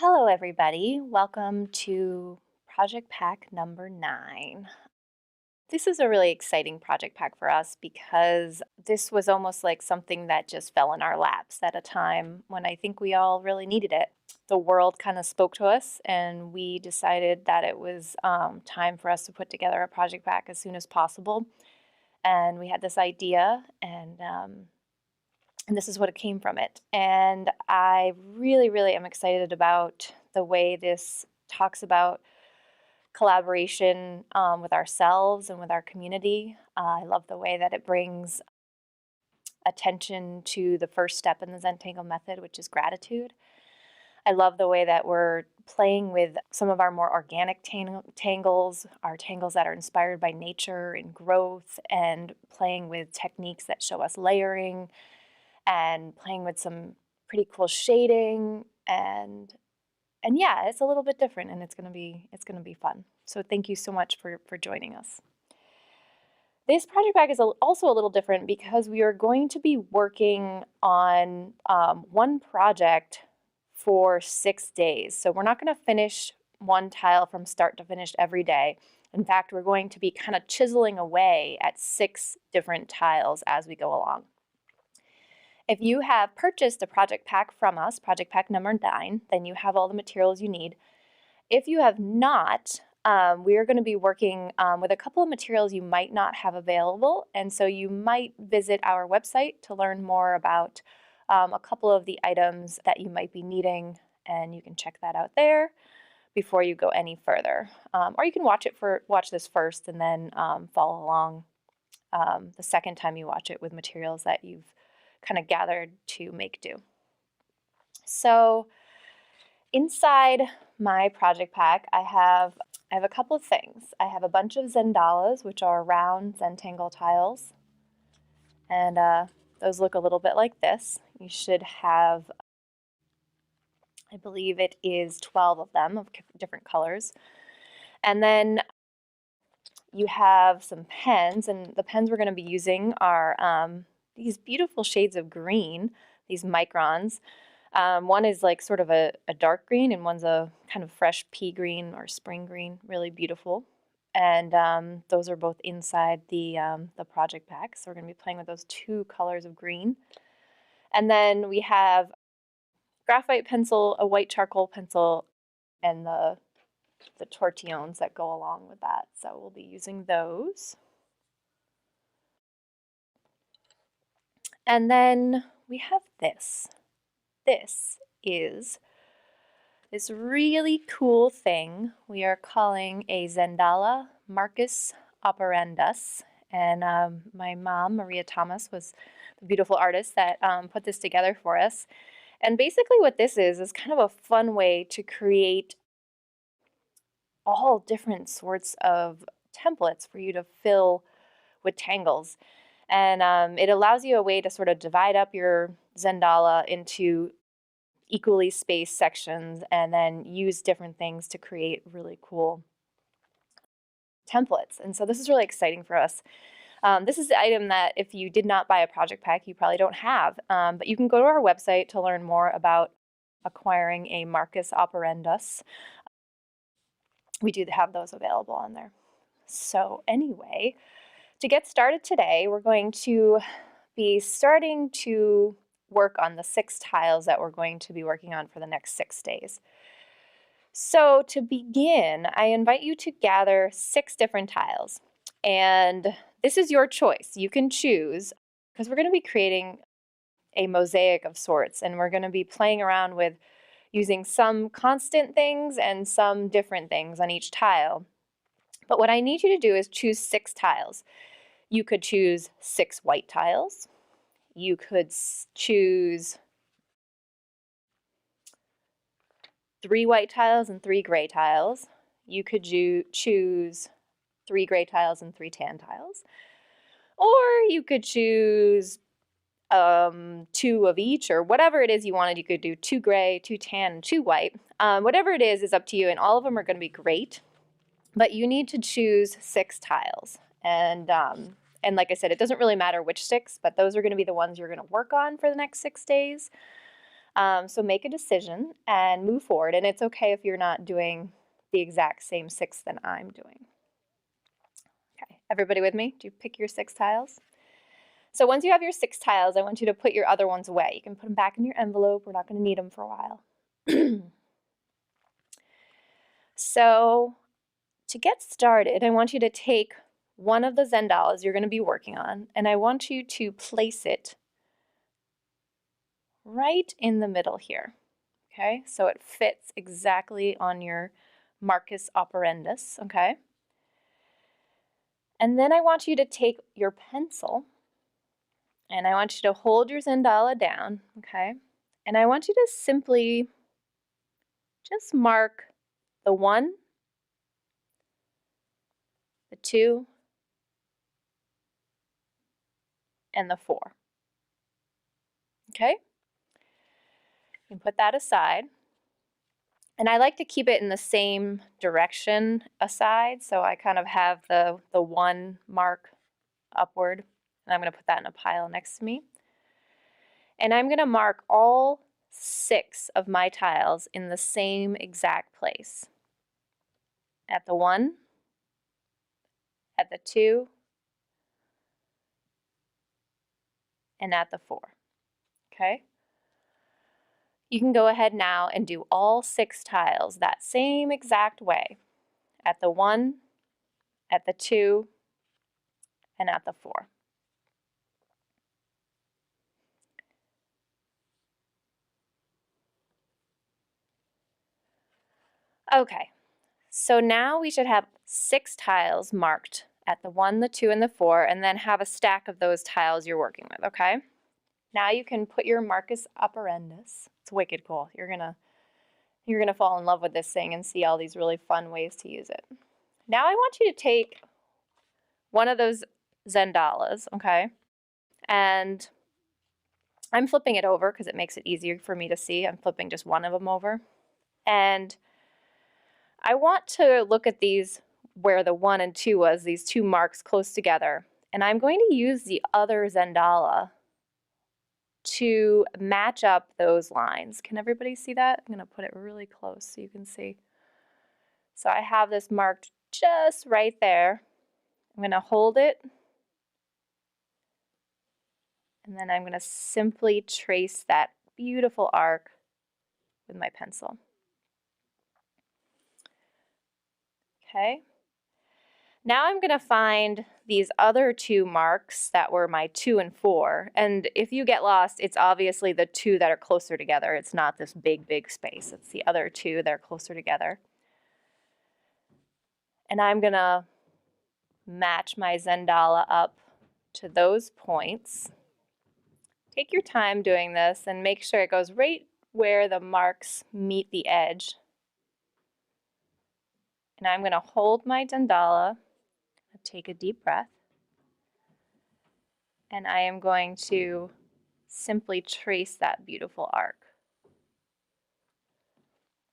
Hello, everybody. Welcome to Project Pack number 9. This is a really exciting project pack for us because this was almost like something that just fell in our laps at a time when I think we all really needed it. The world kind of spoke to us, and we decided that it was time for us to put together a project pack as soon as possible. And we had this idea, and this is what came from it. And I really am excited about the way this talks about collaboration with ourselves and with our community. I love the way that it brings attention to the first step in the Zentangle method, which is gratitude. I love the way that we're playing with some of our more organic tangles, our tangles that are inspired by nature and growth, and playing with techniques that show us layering, and playing with some pretty cool shading, and yeah, it's a little bit different, and it's gonna be fun. So thank you so much for joining us. This project pack is also a little different because we are going to be working on one project for 6 days. So we're not going to finish one tile from start to finish every day. In fact, we're going to be kind of chiseling away at 6 different tiles as we go along. If you have purchased a project pack from us, project pack number 9, then you have all the materials you need. If you have not, we are going to be working with a couple of materials you might not have available, and so you might visit our website to learn more about a couple of the items that you might be needing, and you can check that out there before you go any further. Or you can watch this first and then follow along the second time you watch it with materials that you've kind of gathered to make do. So inside my project pack, I have a couple of things. I have a bunch of Zendalas, which are round Zentangle tiles, and those look a little bit like this. You should have, I believe it is 12 of them of different colors. And then you have some pens, and the pens we're going to be using are these beautiful shades of green, these microns. One is like sort of a dark green, and one's a kind of fresh pea green or spring green, really beautiful. And those are both inside the project pack. So we're going to be playing with those 2 colors of green. And then we have graphite pencil, a white charcoal pencil, and the tortillons that go along with that. So we'll be using those. And then we have this. This is this really cool thing we are calling a Zendala Marcus operandus. And my mom, Maria Thomas, was the beautiful artist that put this together for us. And basically what this is kind of a fun way to create all different sorts of templates for you to fill with tangles. And it allows you a way to sort of divide up your Zendala into equally spaced sections and then use different things to create really cool templates. And so this is really exciting for us. This is the item that if you did not buy a project pack, you probably don't have. But you can go to our website to learn more about acquiring a Marcus operandus. We do have those available on there. So anyway, to get started today, we're going to be starting to work on the 6 tiles that we're going to be working on for the next 6 days. So to begin, I invite you to gather 6 different tiles. And this is your choice. You can choose, because we're going to be creating a mosaic of sorts, and we're going to be playing around with using some constant things and some different things on each tile. But what I need you to do is choose 6 tiles. You could choose 6 white tiles. You could choose 3 white tiles and 3 gray tiles. You could choose 3 gray tiles and 3 tan tiles. Or you could choose 2 of each, or whatever it is you wanted. You could do 2 gray, 2 tan, and 2 white. Whatever it is up to you, and all of them are going to be great. But you need to choose 6 tiles. And like I said, it doesn't really matter which 6, but those are going to be the ones you're going to work on for the next 6 days. So make a decision and move forward. And it's okay if you're not doing the exact same 6 that I'm doing. Okay, everybody with me? Do you pick your 6 tiles? So once you have your 6 tiles, I want you to put your other ones away. You can put them back in your envelope. We're not going to need them for a while. So to get started, I want you to take one of the Zentangles you're going to be working on, and I want you to place it right in the middle here. Okay, so it fits exactly on your Marcus operandus, okay? And then I want you to take your pencil, and I want you to hold your Zentangle down, okay? And I want you to simply just mark the 1, the 2, and the 4. Okay? You can put that aside. And I like to keep it in the same direction aside, so I kind of have the 1 mark upward, and I'm going to put that in a pile next to me. And I'm going to mark all 6 of my tiles in the same exact place. At the 1, at the 2, and at the 4. Okay? You can go ahead now and do all 6 tiles that same exact way. At the 1, at the 2, and at the 4. Okay, so now we should have 6 tiles marked at the 1, the 2, and the 4, and then have a stack of those tiles you're working with, okay? Now you can put your Marcus operandus. It's wicked cool. You're gonna fall in love with this thing and see all these really fun ways to use it. Now I want you to take one of those Zentangles, okay? And I'm flipping it over because it makes it easier for me to see. I'm flipping just one of them over. And I want to look at these where the 1 and 2 was, these 2 marks close together. And I'm going to use the other Zentangle to match up those lines. Can everybody see that? I'm going to put it really close so you can see. So I have this marked just right there. I'm going to hold it. And then I'm going to simply trace that beautiful arc with my pencil. Okay. Now I'm going to find these other 2 marks that were my 2 and 4. And if you get lost, it's obviously the 2 that are closer together. It's not this big, big space. It's the other 2 that are closer together. And I'm going to match my Zentangle up to those points. Take your time doing this and make sure it goes right where the marks meet the edge. And I'm going to hold my Zentangle, take a deep breath, and I am going to simply trace that beautiful arc.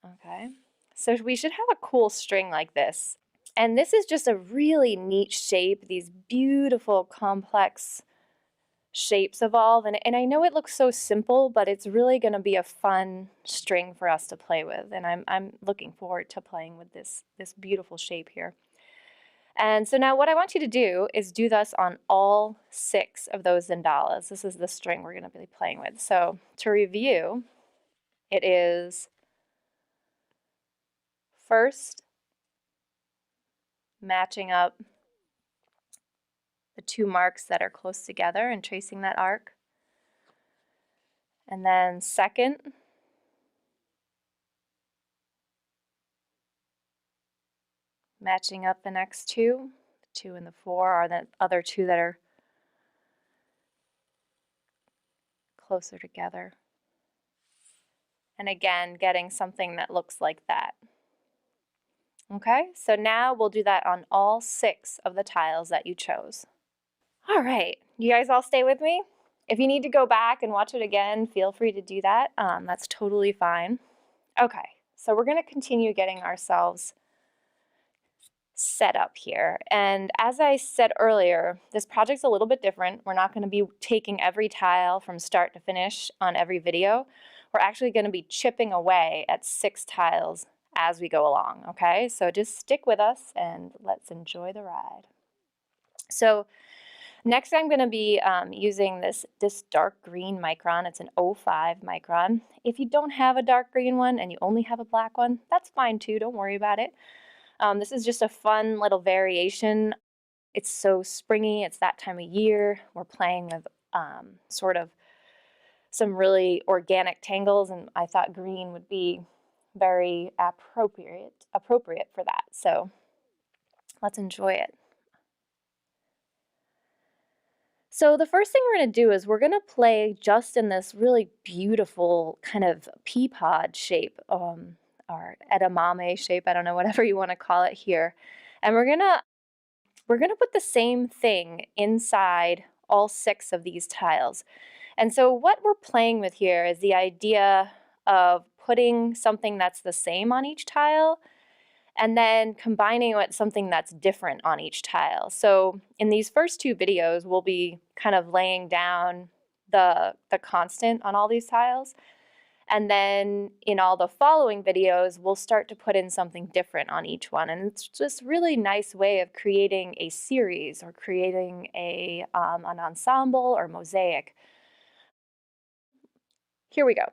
Okay, so we should have a cool string like this. And this is just a really neat shape, these beautiful complex shapes evolve. And I know it looks so simple, but it's really going to be a fun string for us to play with. And I'm looking forward to playing with this beautiful shape here. And so now what I want you to do is do this on all 6 of those Zentangles. This is the string we're going to be playing with. So to review, it is first matching up the 2 marks that are close together and tracing that arc. And then second, matching up the next 2. The 2 and the 4 are the other 2 that are closer together. And again, getting something that looks like that. Okay, so now we'll do that on all 6 of the tiles that you chose. All right, you guys all stay with me? If you need to go back and watch it again, feel free to do that. That's totally fine. Okay, so we're going to continue getting ourselves set up here. And as I said earlier, this project's a little bit different. We're not going to be taking every tile from start to finish on every video. we're actually going to be chipping away at 6 tiles as we go along, okay? So just stick with us and let's enjoy the ride. So next I'm going to be using this dark green micron. It's an 05 micron. If you don't have a dark green one and you only have a black one, that's fine too. Don't worry about it. This is just a fun little variation. It's so springy. It's that time of year. We're playing with sort of some really organic tangles, and I thought green would be very appropriate for that. So let's enjoy it. So the first thing we're going to do is we're going to play just in this really beautiful kind of pea pod shape, or edamame shape, I don't know, whatever you want to call it here. And we're going to put the same thing inside all 6 of these tiles. And so what we're playing with here is the idea of putting something that's the same on each tile and then combining it with something that's different on each tile. So in these first 2 videos, we'll be kind of laying down the constant on all these tiles. And then in all the following videos, we'll start to put in something different on each one. And it's just a really nice way of creating a series or creating an ensemble or mosaic. Here we go.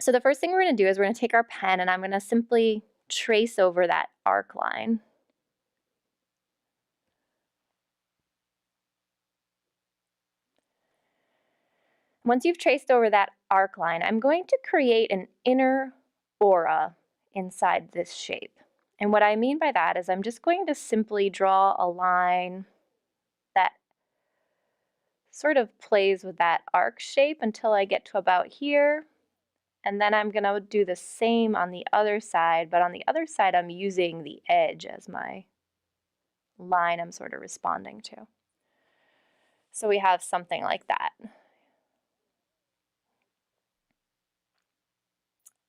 So the first thing we're going to do is we're going to take our pen and I'm going to simply trace over that arc line. Once you've traced over that arc line, I'm going to create an inner aura inside this shape. And what I mean by that is I'm just going to simply draw a line that sort of plays with that arc shape until I get to about here. And then I'm going to do the same on the other side, but on the other side I'm using the edge as my line I'm sort of responding to. So we have something like that.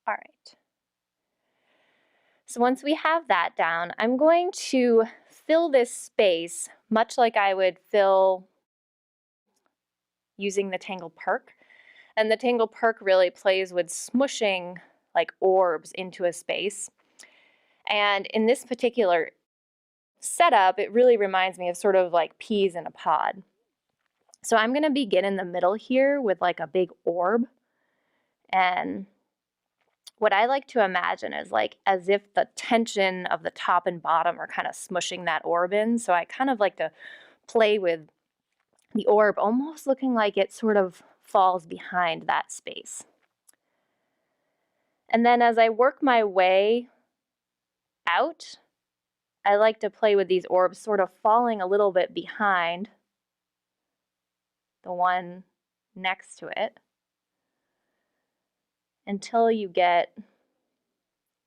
All right. So once we have that down, I'm going to fill this space much like I would fill using the Tangle Perk. And the Tangle Perk really plays with smushing like orbs into a space. And in this particular setup, it really reminds me of sort of like peas in a pod. So I'm going to begin in the middle here with like a big orb. And what I like to imagine is like as if the tension of the top and bottom are kind of smushing that orb in. So I kind of like to play with the orb almost looking like it sort of falls behind that space. And then as I work my way out, I like to play with these orbs sort of falling a little bit behind the one next to it until you get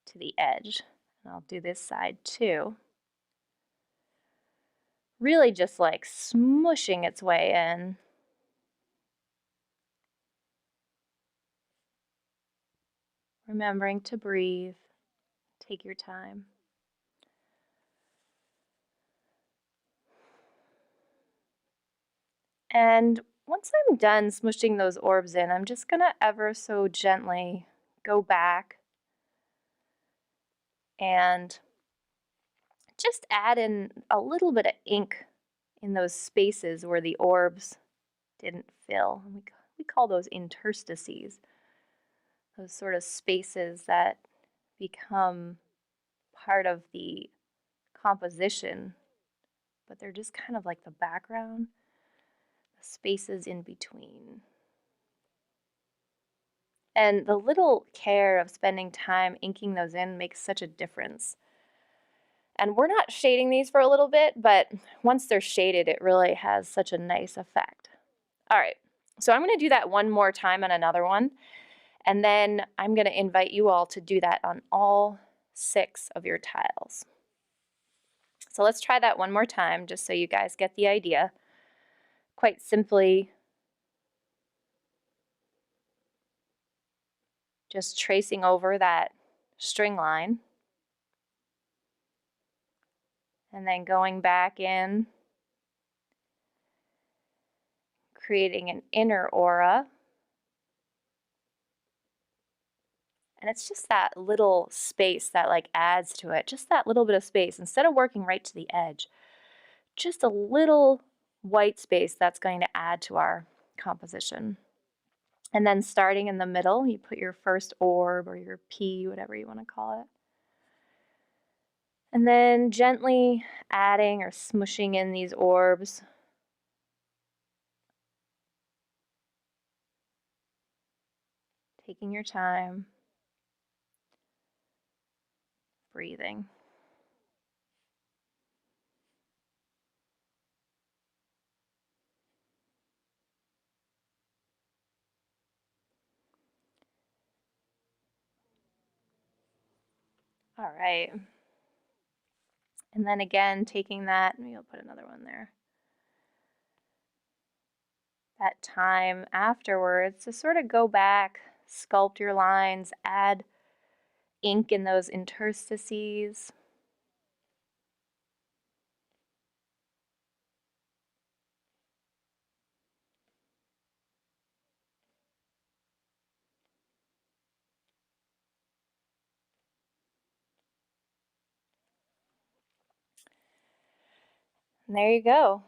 to the edge. And I'll do this side too. Really just like smushing its way in. Remembering to breathe, take your time. And once I'm done smushing those orbs in, I'm just gonna ever so gently go back and just add in a little bit of ink in those spaces where the orbs didn't fill. We call those interstices. Those sort of spaces that become part of the composition, but they're just kind of like the background, the spaces in between. And the little care of spending time inking those in makes such a difference. And we're not shading these for a little bit, but once they're shaded, it really has such a nice effect. All right, so I'm going to do that one more time on another one. And then I'm going to invite you all to do that on all 6 of your tiles. So let's try that one more time just so you guys get the idea. Quite simply, just tracing over that string line and then going back in, creating an inner aura. And it's just that little space that like adds to it, just that little bit of space. Instead of working right to the edge, just a little white space that's going to add to our composition. And then starting in the middle, you put your first orb or your pea, whatever you want to call it. And then gently adding or smushing in these orbs. Taking your time. Breathing. All right. And then again, taking that, maybe I'll put another one there. That time afterwards to sort of go back, sculpt your lines, add ink in those interstices. And there you go.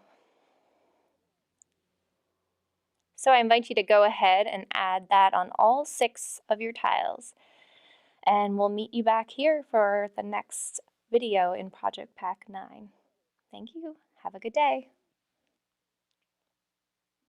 So I invite you to go ahead and add that on all 6 of your tiles. And we'll meet you back here for the next video in Project Pack 9. Thank you. Have a good day.